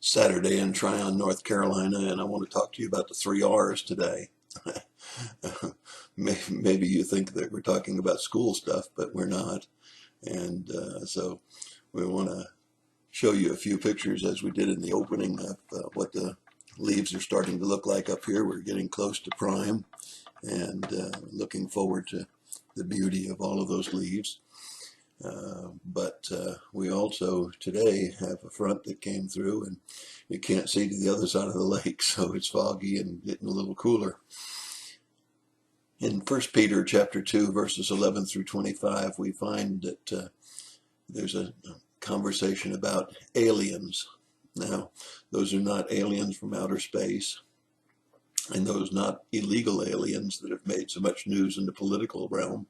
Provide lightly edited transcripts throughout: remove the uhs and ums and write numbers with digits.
Saturday in Tryon, North Carolina, and I want to talk to you about the three R's today. Maybe you think that we're talking about school stuff, but we're not. And so we want to show you a few pictures as we did in the opening of what the leaves are starting to look like up here. We're getting close to prime and looking forward to the beauty of all of those leaves. But we also today have a front that came through and you can't see to the other side of the lake, so it's foggy and getting a little cooler. In 1 Peter chapter 2, verses 11 through 25, we find that there's a conversation about aliens. Now, those are not aliens from outer space, and those not illegal aliens that have made so much news in the political realm.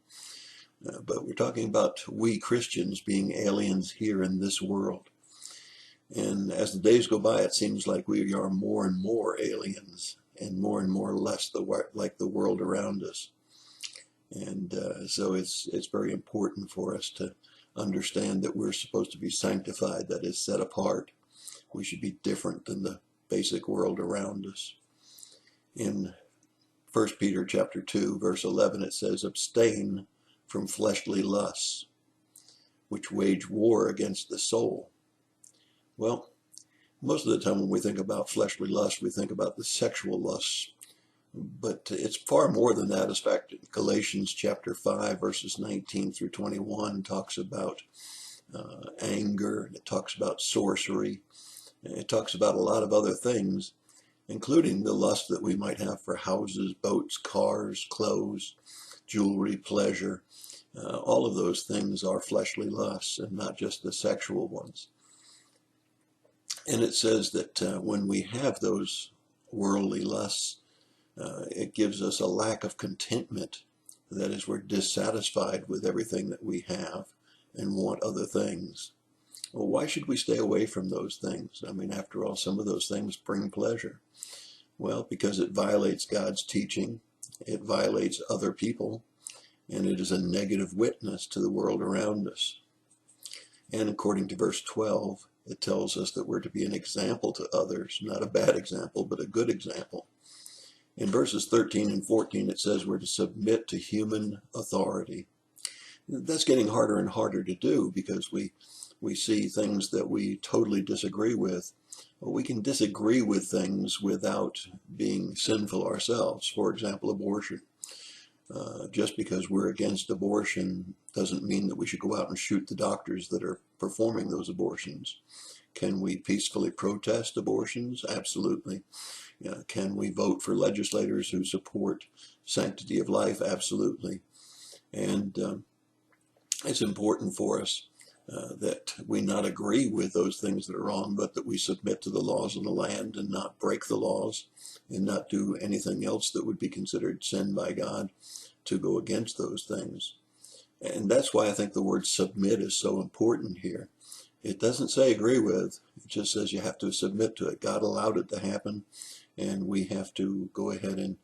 But we're talking about we Christians being aliens here in this world. And as the days go by, it seems like we are more and more aliens and more less like the world around us. And so it's very important for us to understand that we're supposed to be sanctified, that is, set apart. We should be different than the basic world around us. In 1 Peter chapter 2, verse 11, it says, "Abstain from fleshly lusts, which wage war against the soul." Well, most of the time when we think about fleshly lust, we think about the sexual lusts, but it's far more than that. In fact, Galatians chapter 5, verses 19 through 21 talks about anger, and it talks about sorcery, and it talks about a lot of other things, including the lust that we might have for houses, boats, cars, clothes, jewelry, pleasure. All of those things are fleshly lusts and not just the sexual ones. And it says that when we have those worldly lusts, it gives us a lack of contentment. That is, we're dissatisfied with everything that we have and want other things. Well, why should we stay away from those things? I mean, after all, some of those things bring pleasure. Well, because it violates God's teaching, it violates other people, and it is a negative witness to the world around us. And according to verse 12, it tells us that we're to be an example to others, not a bad example, but a good example. In verses 13 and 14, it says we're to submit to human authority. That's getting harder and harder to do because we see things that we totally disagree with. Well, we can disagree with things without being sinful ourselves. For example, abortion. Just because we're against abortion doesn't mean that we should go out and shoot the doctors that are performing those abortions. Can we peacefully protest abortions? Absolutely. Can we vote for legislators who support sanctity of life? Absolutely. And it's important for us that we not agree with those things that are wrong, but that we submit to the laws of the land and not break the laws and not do anything else that would be considered sin by God to go against those things. And that's why I think the word submit is so important here. It doesn't say agree with, it just says you have to submit to it. God allowed it to happen, and we have to go ahead and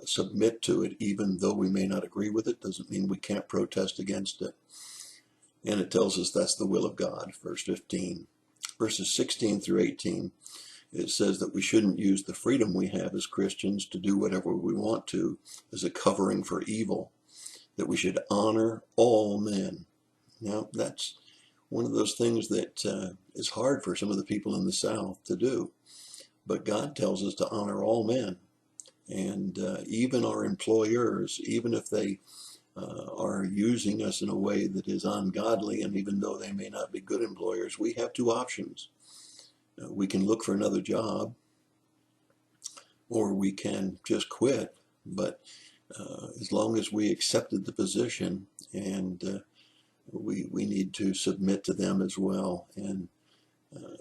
submit to it, even though we may not agree with it. Doesn't mean we can't protest against it. And it tells us that's the will of God, verse 15. Verses 16 through 18, it says that we shouldn't use the freedom we have as Christians to do whatever we want to as a covering for evil, that we should honor all men. Now, that's one of those things that is hard for some of the people in the South to do. But God tells us to honor all men. And even our employers, even if they are using us in a way that is ungodly, and even though they may not be good employers, we have two options. We can look for another job, or we can just quit. But as long as we accepted the position, and we need to submit to them as well. And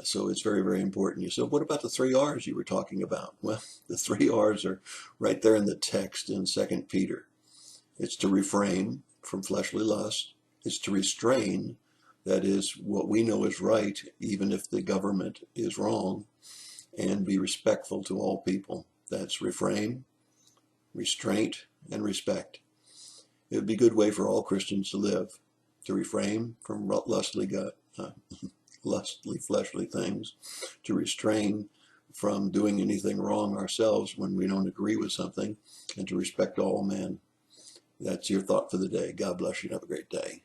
so it's very, very important. You said, what about the three R's you were talking about? Well, the three R's are right there in the text in 2 Peter. It's to refrain from fleshly lust. It's to restrain, that is, what we know is right, even if the government is wrong, and be respectful to all people. That's refrain, restraint, and respect. It would be a good way for all Christians to live, to refrain from lustly, fleshly things, to restrain from doing anything wrong ourselves when we don't agree with something, and to respect all men. That's your thought for the day. God bless you and have a great day.